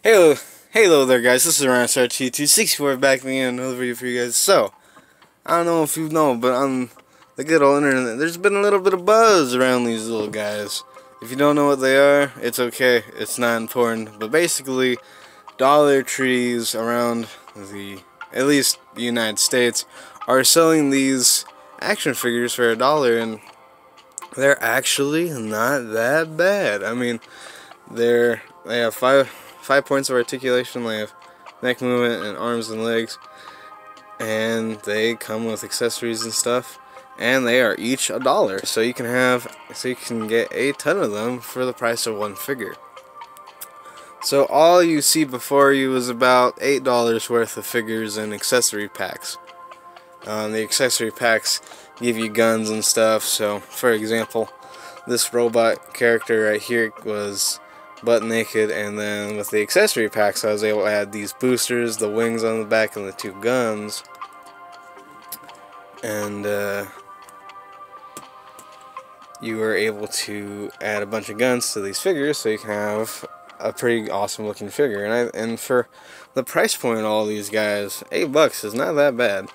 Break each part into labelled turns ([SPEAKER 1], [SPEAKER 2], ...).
[SPEAKER 1] Hello, hello there, guys. This is RyanSRT264 back again, another video for you guys. So, I don't know if you know, but on the good old internet, there's been a little bit of buzz around these little guys. If you don't know what they are, it's okay. It's not important. But basically, Dollar Trees around at least the United States, are selling these action figures for $1, and they're actually not that bad. I mean, they have five points of articulation. They have neck movement and arms and legs, and they come with accessories and stuff. And they are each $1, so you can get a ton of them for the price of one figure. So all you see before you is about $8 worth of figures and accessory packs. The accessory packs give you guns and stuff. So, for example, this robot character right here was butt naked, and then with the accessory packs I was able to add these boosters, the wings on the back, and the two guns. And you were able to add a bunch of guns to these figures, so you can have a pretty awesome looking figure. And for the price point of all these guys, $8 is not that bad.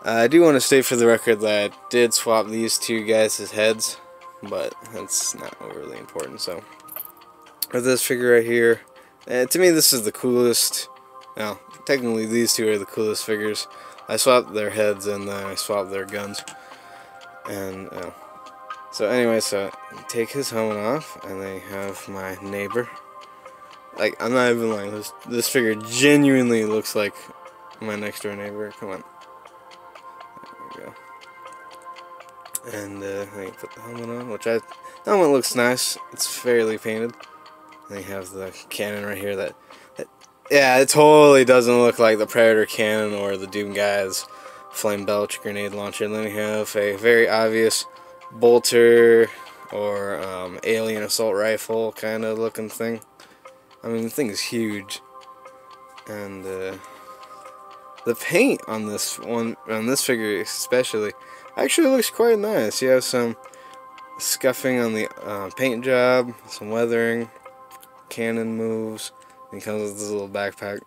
[SPEAKER 1] I do want to state for the record that I did swap these two guys' heads, but that's not overly important. So, with this figure right here, to me this is the coolest. Now, technically these two are the coolest figures. I swapped their heads and then I swapped their guns. And so anyway, so take his helmet off, and then you have my neighbor. Like, I'm not even lying. This figure genuinely looks like my next door neighbor. Come on. There we go. And then you put the helmet on, the helmet looks nice. It's fairly painted. And you have the cannon right here that yeah, it totally doesn't look like the Predator cannon or the Doom Guy's Flame Belch grenade launcher. And then you have a very obvious bolter or alien assault rifle kind of looking thing. I mean, the thing is huge. And the paint on this figure especially, actually looks quite nice. You have some scuffing on the paint job, some weathering, cannon moves. And it comes with this little backpack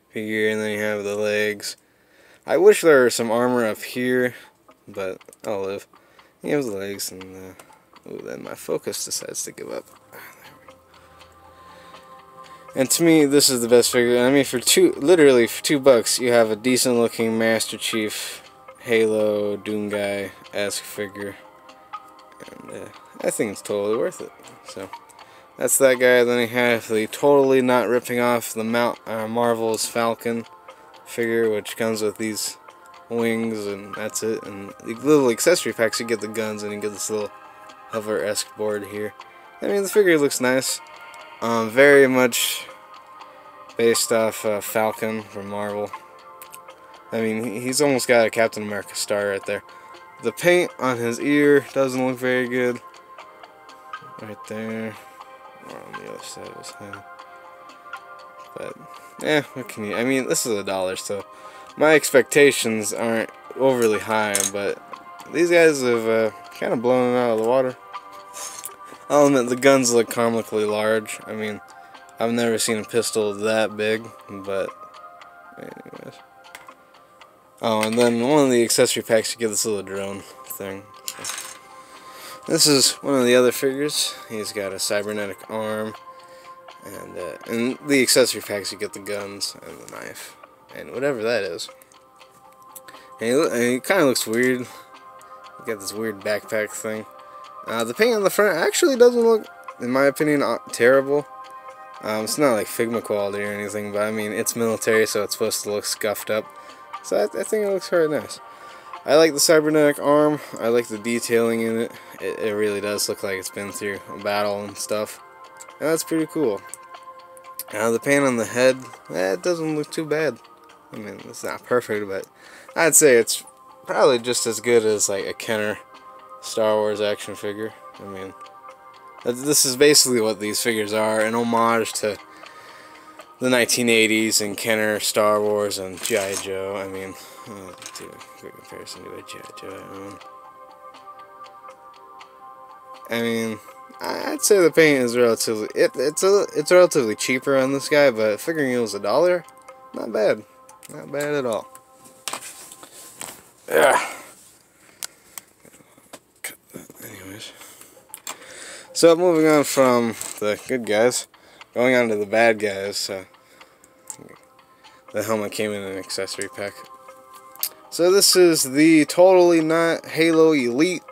[SPEAKER 1] figure, and then you have the legs. I wish there were some armor up here, but I'll live. You have the legs, and ooh, then my focus decides to give up. And to me, this is the best figure. I mean, literally for $2, you have a decent looking Master Chief, Halo, Doom Guy-esque figure, and I think it's totally worth it. So that's that guy. Then you have the totally not ripping off the Marvel's Falcon figure, which comes with these wings, and that's it. And the little accessory packs, you get the guns, and you get this little hover-esque board here. I mean, the figure looks nice. Very much based off Falcon from Marvel. I mean, he's almost got a Captain America star right there. The paint on his ear doesn't look very good. Right there. Or on the other side of his head. But, yeah, what can you... I mean, this is $1, so my expectations aren't overly high, but these guys have kind of blown it out of the water. I'll admit, the guns look comically large. I mean, I've never seen a pistol that big, but anyways. Oh, and then one of the accessory packs, you get this little drone thing. So, this is one of the other figures. He's got a cybernetic arm, and in the accessory packs, you get the guns and the knife, and whatever that is. And he kind of looks weird. You got this weird backpack thing. The paint on the front actually doesn't look, in my opinion, terrible. It's not like Figma quality or anything, but I mean, it's military, so it's supposed to look scuffed up. So I think it looks quite nice. I like the cybernetic arm. I like the detailing in it. It really does look like it's been through a battle and stuff. And that's pretty cool. The paint on the head, it doesn't look too bad. I mean, it's not perfect, but I'd say it's probably just as good as like a Kenner Star Wars action figure. I mean, this is basically what these figures are, an homage to the 1980s and Kenner, Star Wars, and G.I. Joe. I mean, do a good comparison to a G.I. Joe. I mean, I'd say the paint is relatively it's relatively cheaper on this guy, but figuring it was $1, not bad, not bad at all. Yeah. Anyways, so moving on from the good guys, going on to the bad guys. The helmet came in an accessory pack. So this is the Totally Not Halo Elite.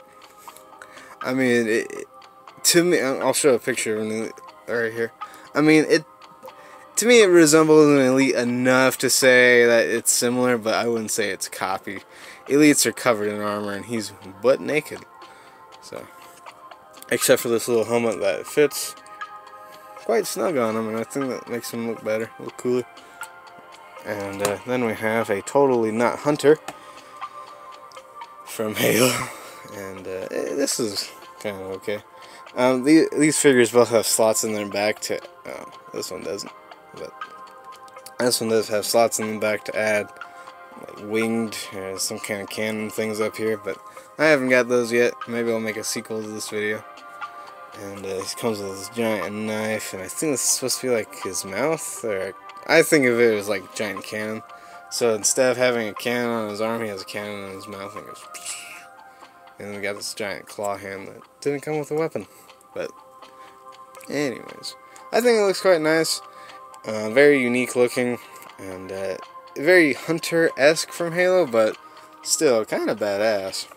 [SPEAKER 1] I mean, to me, I'll show a picture of it right here. I mean, to me it resembles an Elite enough to say that it's similar, but I wouldn't say it's a copy. Elites are covered in armor, and he's butt naked. So, except for this little helmet that fits quite snug on him, and I think that makes him look better, look cooler. And then we have a Totally Not Hunter from Halo, and this is kind of okay. These figures both have slots in their back to. This one doesn't, but this one does have slots in the back to add like winged or some kind of cannon things up here. But I haven't got those yet. Maybe I'll make a sequel to this video. And he comes with this giant knife, and I think this is supposed to be like his mouth, or I think of it as like a giant cannon. So instead of having a cannon on his arm, he has a cannon on his mouth and goes. And we got this giant claw hand that didn't come with a weapon. But anyways, I think it looks quite nice. Very unique looking, and very Hunter-esque from Halo, but still kind of badass.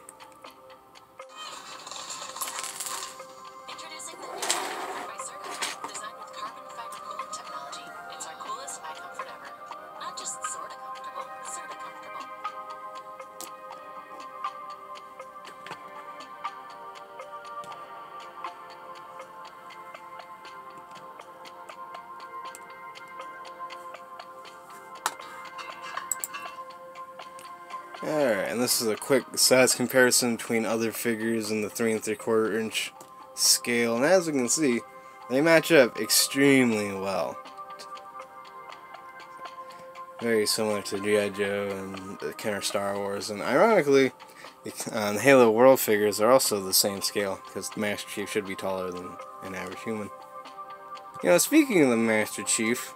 [SPEAKER 1] Alright, and this is a quick size comparison between other figures in the 3 3/4 inch scale, and as you can see, they match up extremely well. Very similar to G.I. Joe and the Kenner Star Wars, and ironically, the Halo World figures are also the same scale, because the Master Chief should be taller than an average human. You know, speaking of the Master Chief,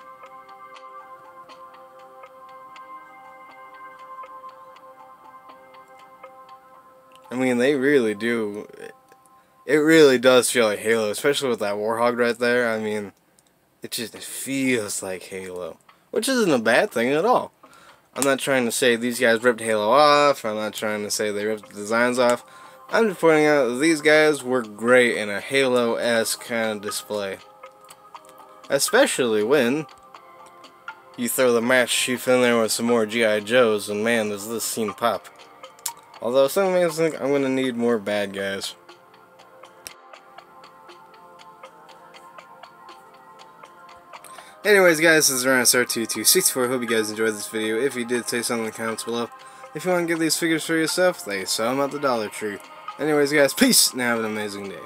[SPEAKER 1] I mean, they really do. It really does feel like Halo, especially with that Warhog right there. I mean, it feels like Halo, which isn't a bad thing at all. I'm not trying to say these guys ripped Halo off. I'm not trying to say they ripped the designs off. I'm just pointing out that these guys work great in a Halo-esque kind of display. Especially when you throw the Master Chief in there with some more G.I. Joes, and man, does this scene pop. Although some of me think I'm going to need more bad guys. Anyways guys, this is RynoStar2264. Hope you guys enjoyed this video. If you did, say something in the comments below. If you want to get these figures for yourself, they sell them at the Dollar Tree. Anyways guys, peace and have an amazing day.